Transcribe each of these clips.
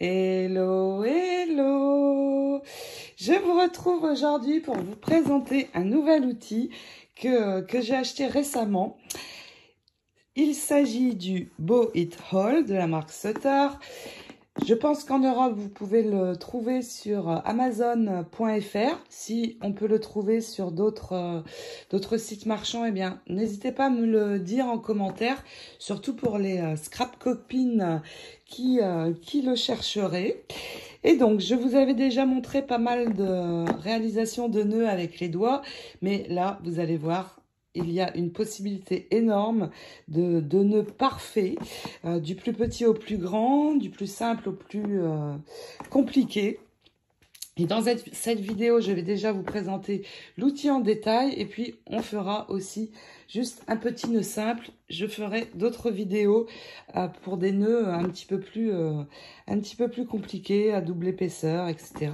Hello, hello! Je vous retrouve aujourd'hui pour vous présenter un nouvel outil que j'ai acheté récemment. Il s'agit du Bow It Haul de la marque Sutter. Je pense qu'en Europe, vous pouvez le trouver sur Amazon.fr. Si on peut le trouver sur d'autres sites marchands, eh bien, n'hésitez pas à me le dire en commentaire, surtout pour les scrap copines qui le chercheraient. Et donc, je vous avais déjà montré pas mal de réalisations de nœuds avec les doigts, mais là, vous allez voir, il y a une possibilité énorme de nœuds parfaits, du plus petit au plus grand, du plus simple au plus compliqué. Et dans cette vidéo, je vais déjà vous présenter l'outil en détail et puis on fera aussi juste un petit nœud simple. Je ferai d'autres vidéos pour des nœuds un petit peu plus compliqués, à double épaisseur, etc.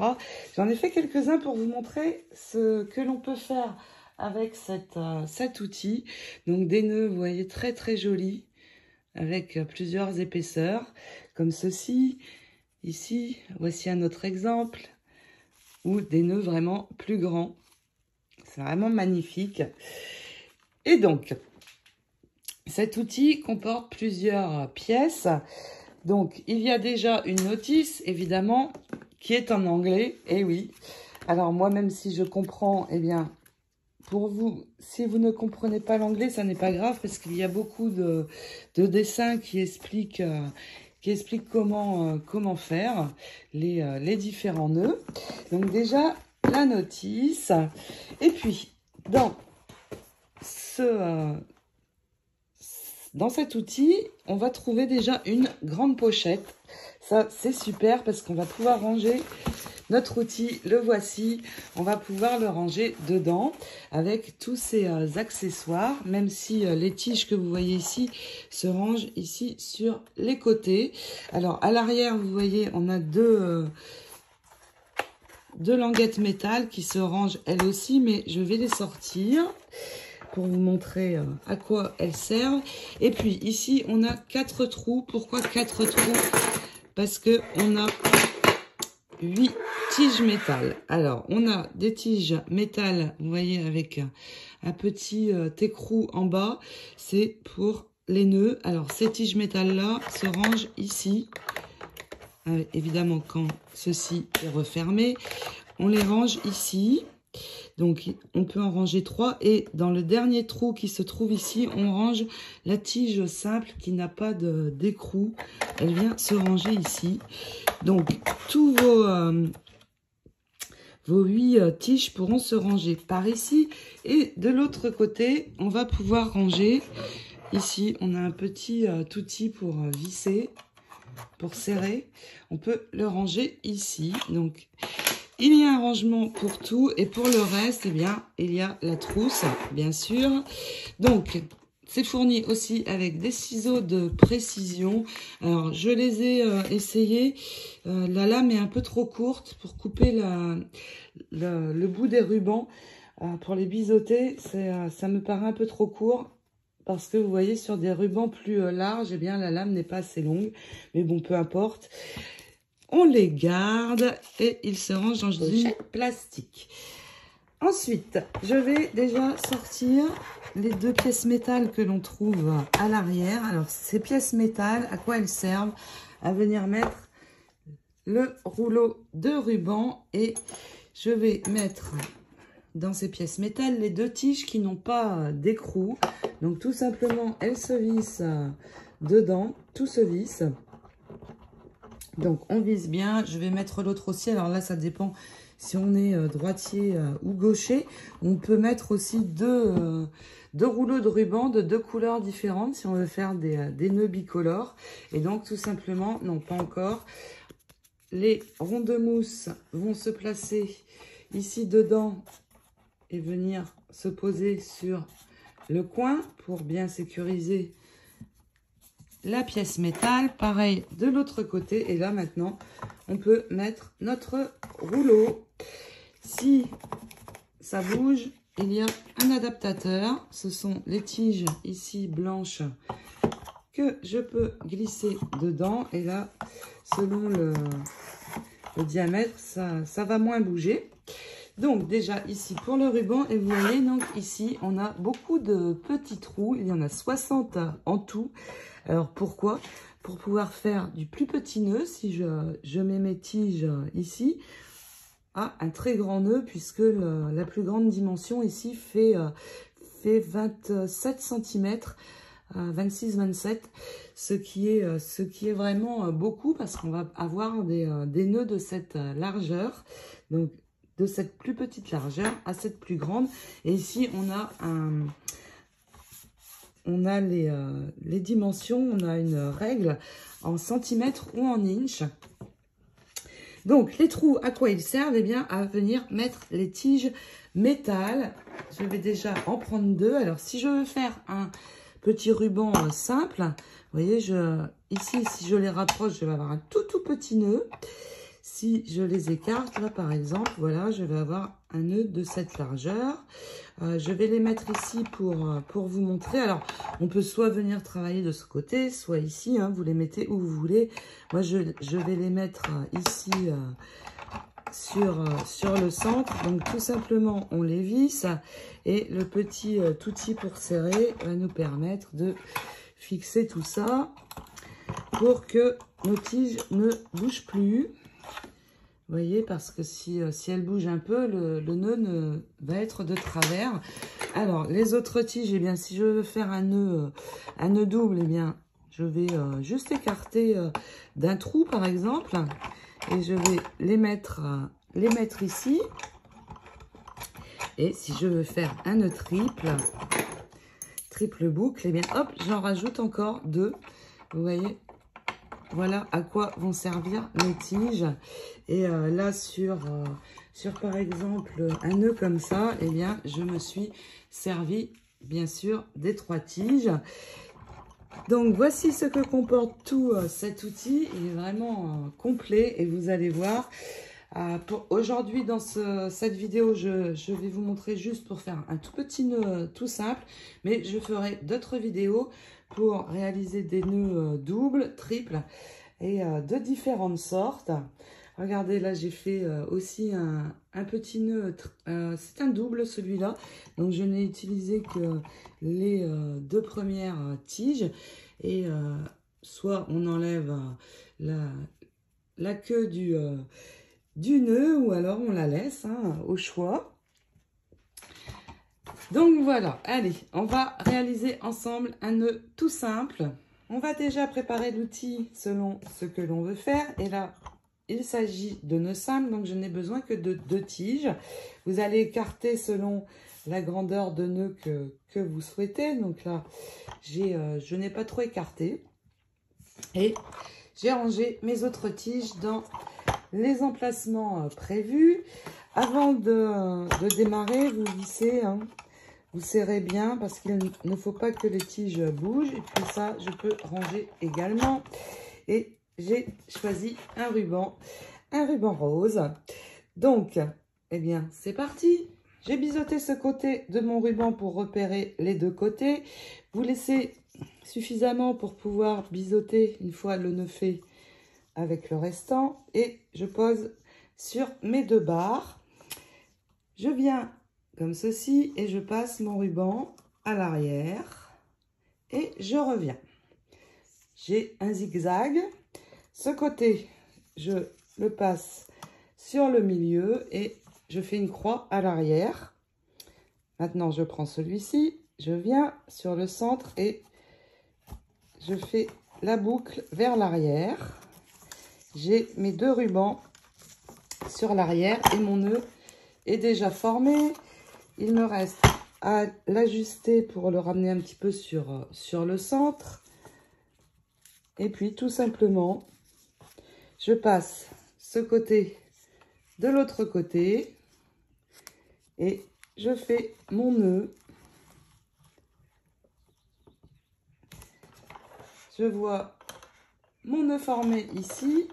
J'en ai fait quelques-uns pour vous montrer ce que l'on peut faire avec cet outil. Donc des nœuds, vous voyez, très très jolis, avec plusieurs épaisseurs, comme ceci. Ici, voici un autre exemple, ou des nœuds vraiment plus grands. C'est vraiment magnifique. Et donc, cet outil comporte plusieurs pièces. Donc, il y a déjà une notice, évidemment, qui est en anglais. Et oui, alors moi, même si je comprends, eh bien, pour vous, si vous ne comprenez pas l'anglais, ça n'est pas grave parce qu'il y a beaucoup de dessins qui expliquent comment faire les différents nœuds. Donc déjà, la notice. Et puis, dans cet outil, on va trouver déjà une grande pochette. Ça, c'est super parce qu'on va pouvoir ranger notre outil. Le voici. On va pouvoir le ranger dedans avec tous ces accessoires, même si les tiges que vous voyez ici se rangent ici sur les côtés. Alors, à l'arrière, vous voyez, on a deux languettes métal qui se rangent elles aussi, mais je vais les sortir pour vous montrer à quoi elles servent. Et puis ici, on a 4 trous. Pourquoi 4 trous? Parce que on a 8 tiges métal. Alors, on a des tiges métal, vous voyez, avec un petit écrou en bas. C'est pour les nœuds. Alors, ces tiges métal-là se rangent ici. Évidemment, quand ceci est refermé, on les range ici. Donc, on peut en ranger 3. Et dans le dernier trou qui se trouve ici, on range la tige simple qui n'a pas d'écrou. Elle vient se ranger ici. Donc, tous vos 8 tiges pourront se ranger par ici. Et de l'autre côté, on va pouvoir ranger. Ici, on a un petit outil pour visser, pour serrer. On peut le ranger ici. Donc, il y a un rangement pour tout et pour le reste, eh bien, il y a la trousse, bien sûr. Donc, c'est fourni aussi avec des ciseaux de précision. Alors, je les ai essayés. La lame est un peu trop courte pour couper le bout des rubans. Pour les biseauter, ça me paraît un peu trop court. Parce que vous voyez, sur des rubans plus larges, eh bien, la lame n'est pas assez longue. Mais bon, peu importe. On les garde et ils se rangent dans une plastique. Ensuite, je vais déjà sortir les 2 pièces métal que l'on trouve à l'arrière. Alors, ces pièces métal, à quoi elles servent? À venir mettre le rouleau de ruban. Et je vais mettre dans ces pièces métal les 2 tiges qui n'ont pas d'écrou. Donc, tout simplement, elles se vissent dedans. Tout se visse. Donc, on vise bien. Je vais mettre l'autre aussi. Alors là, ça dépend si on est droitier ou gaucher. On peut mettre aussi deux rouleaux de ruban de 2 couleurs différentes si on veut faire des nœuds bicolores. Et donc, tout simplement, non, pas encore. Les ronds de mousse vont se placer ici dedans et venir se poser sur le coin pour bien sécuriser la pièce métal. Pareil de l'autre côté. Et là, maintenant, on peut mettre notre rouleau. Si ça bouge, il y a un adaptateur. Ce sont les tiges ici blanches que je peux glisser dedans. Et là, selon le diamètre, ça va moins bouger. Donc déjà ici pour le ruban, et vous voyez donc ici on a beaucoup de petits trous, il y en a 60 en tout. Alors pourquoi? Pour pouvoir faire du plus petit nœud, si je mets mes tiges ici, à un très grand nœud, puisque la plus grande dimension ici fait 27 cm, 26-27, ce qui est vraiment beaucoup, parce qu'on va avoir des nœuds de cette largeur, donc de cette plus petite largeur à cette plus grande. Et ici on a les dimensions, on a une règle en centimètres ou en inches. Donc les trous, à quoi ils servent? Eh bien à venir mettre les tiges métal. Je vais déjà en prendre deux. Alors si je veux faire un petit ruban simple, vous voyez, ici si je les rapproche, je vais avoir un tout petit nœud. Si je les écarte, là par exemple, voilà, je vais avoir un nœud de cette largeur. Je vais les mettre ici pour vous montrer. Alors, on peut soit venir travailler de ce côté, soit ici, hein, vous les mettez où vous voulez. Moi, je vais les mettre ici sur le centre. Donc, tout simplement, on les visse. Et le petit outil pour serrer va nous permettre de fixer tout ça pour que nos tiges ne bougent plus. Vous voyez, parce que si elle bouge un peu, le nœud va être de travers. Alors, les autres tiges, eh bien, si je veux faire un nœud double, eh bien, je vais juste écarter d'un trou, par exemple. Et je vais les mettre ici. Et si je veux faire un nœud triple boucle, eh bien, hop, j'en rajoute encore deux. Vous voyez? Voilà à quoi vont servir mes tiges. Et là, sur par exemple un nœud comme ça, eh bien, je me suis servi, bien sûr, des 3 tiges. Donc, voici ce que comporte tout cet outil. Il est vraiment complet et vous allez voir. Pour aujourd'hui, dans cette vidéo, je vais vous montrer juste pour faire un tout petit nœud tout simple. Mais je ferai d'autres vidéos pour réaliser des nœuds doubles, triples et de différentes sortes. Regardez, là, j'ai fait aussi un petit nœud. C'est un double, celui-là. Donc, je n'ai utilisé que les 2 premières tiges. Et soit on enlève la queue du nœud, ou alors on la laisse, hein, au choix. Donc voilà, allez, on va réaliser ensemble un nœud tout simple. On va déjà préparer l'outil selon ce que l'on veut faire. Et là, il s'agit de nœuds simples, donc je n'ai besoin que de 2 tiges. Vous allez écarter selon la grandeur de nœud que vous souhaitez. Donc là, je n'ai pas trop écarté. Et j'ai rangé mes autres tiges dans les emplacements prévus. Avant de démarrer, vous vissez, hein, vous serrez bien parce qu'il ne faut pas que les tiges bougent. Et puis ça, je peux ranger également. Et j'ai choisi un ruban rose. Donc, eh bien, c'est parti. J'ai biseauté ce côté de mon ruban pour repérer les 2 côtés. Vous laissez suffisamment pour pouvoir biseauter une fois le nœud fait avec le restant. Et je pose sur mes 2 barres. Je viens comme ceci et je passe mon ruban à l'arrière et je reviens. J'ai un zigzag. Ce côté, je le passe sur le milieu et je fais une croix à l'arrière. Maintenant, je prends celui-ci, je viens sur le centre et je fais la boucle vers l'arrière. J'ai mes 2 rubans sur l'arrière et mon nœud est déjà formé. Il me reste à l'ajuster pour le ramener un petit peu sur le centre. Et puis, tout simplement, je passe ce côté de l'autre côté et je fais mon nœud. Je vois mon nœud formé ici.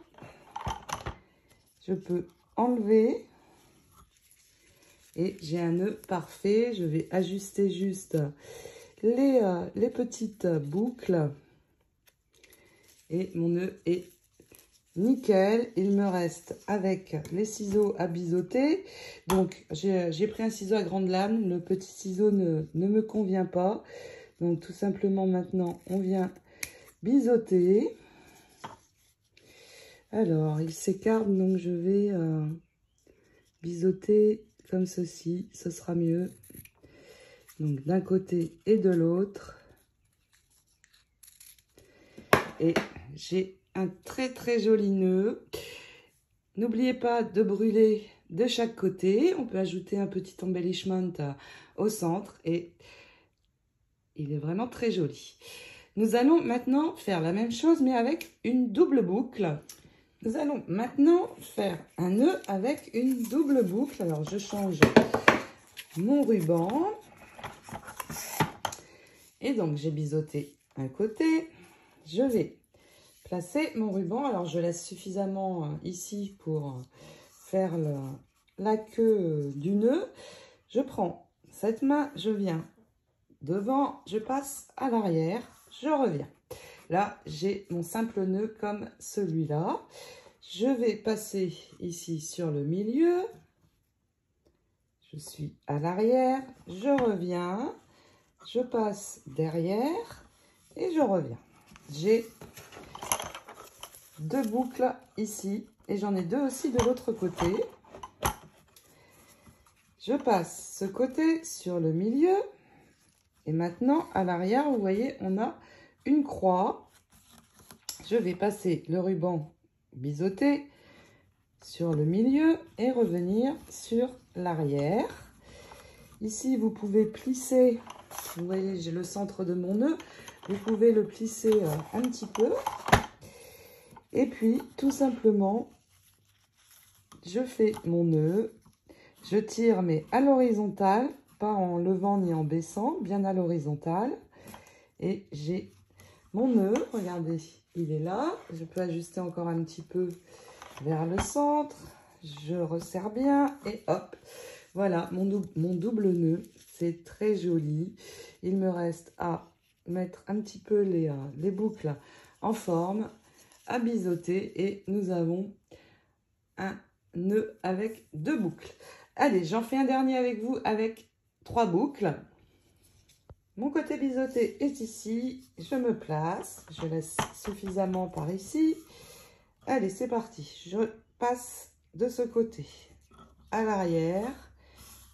Je peux enlever et j'ai un nœud parfait. Je vais ajuster juste les petites boucles Et mon nœud est nickel. Il me reste avec les ciseaux à biseauter. Donc, j'ai pris un ciseau à grande lame. Le petit ciseau ne me convient pas. Donc, tout simplement, maintenant, on vient biseauter. Alors, il s'écarte, donc je vais biseauter comme ceci. Ce sera mieux. Donc, d'un côté et de l'autre. Et j'ai un très très joli nœud. N'oubliez pas de brûler de chaque côté. On peut ajouter un petit embellishment au centre et il est vraiment très joli. Nous allons maintenant faire la même chose mais avec une double boucle. Nous allons maintenant faire un nœud avec une double boucle. Alors je change mon ruban. Et donc j'ai biseauté un côté. Je vais placer mon ruban. Alors, je laisse suffisamment ici pour faire la queue du nœud. Je prends cette main, je viens devant, je passe à l'arrière, je reviens. Là, j'ai mon simple nœud comme celui-là. Je vais passer ici sur le milieu. Je suis à l'arrière, je reviens, je passe derrière et je reviens. J'ai 2 boucles ici et j'en ai 2 aussi de l'autre côté. Je passe ce côté sur le milieu et maintenant à l'arrière, vous voyez, on a une croix. Je vais passer le ruban biseauté sur le milieu et revenir sur l'arrière. Ici, vous pouvez plisser, vous voyez, j'ai le centre de mon nœud. Vous pouvez le plisser un petit peu. Et puis, tout simplement, je fais mon nœud. Je tire, mais à l'horizontale, pas en levant ni en baissant, bien à l'horizontale. Et j'ai mon nœud, regardez, il est là. Je peux ajuster encore un petit peu vers le centre. Je resserre bien et hop. Voilà, mon double nœud. C'est très joli. Il me reste à mettre un petit peu les boucles en forme, à biseauter et nous avons un nœud avec 2 boucles. Allez, j'en fais un dernier avec vous avec 3 boucles. Mon côté biseauté est ici, je me place, je laisse suffisamment par ici. Allez, c'est parti, je passe de ce côté à l'arrière,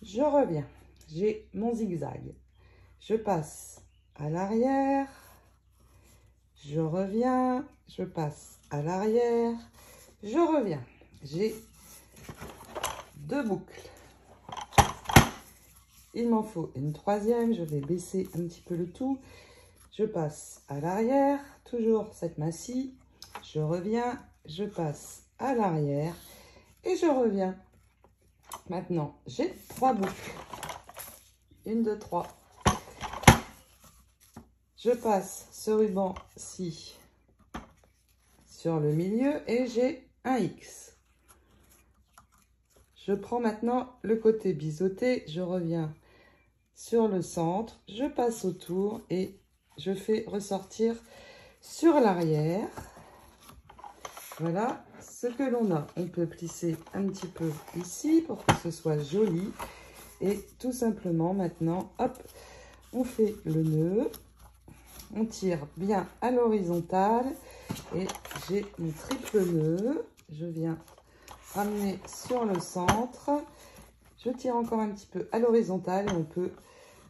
je reviens, j'ai mon zigzag, je passe à l'arrière, je reviens, je passe à l'arrière, je reviens. J'ai 2 boucles. Il m'en faut une 3e, je vais baisser un petit peu le tout. Je passe à l'arrière, toujours cette main-ci, je reviens, je passe à l'arrière et je reviens. Maintenant, j'ai 3 boucles. 1, 2, 3. Je passe ce ruban-ci sur le milieu et j'ai un X. Je prends maintenant le côté biseauté, je reviens sur le centre, je passe autour et je fais ressortir sur l'arrière. Voilà ce que l'on a. On peut plisser un petit peu ici pour que ce soit joli. Et tout simplement maintenant, hop, on fait le nœud. On tire bien à l'horizontale et j'ai mon triple nœud. Je viens ramener sur le centre. Je tire encore un petit peu à l'horizontale et on peut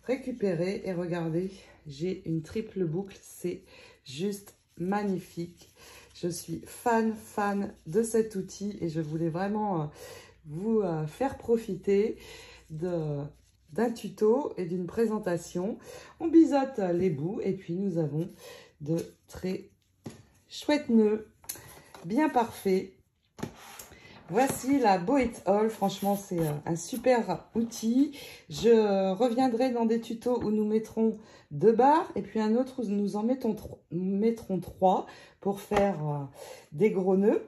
récupérer. Et regardez, j'ai une triple boucle. C'est juste magnifique. Je suis fan de cet outil et je voulais vraiment vous faire profiter d'un tuto et d'une présentation. On biseaute les bouts et puis nous avons de très chouettes nœuds, bien parfaits. Voici la Bow It All. Franchement, c'est un super outil. Je reviendrai dans des tutos où nous mettrons 2 barres et puis un autre où nous en mettrons 3 pour faire des gros nœuds.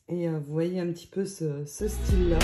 Et vous voyez un petit peu ce style-là.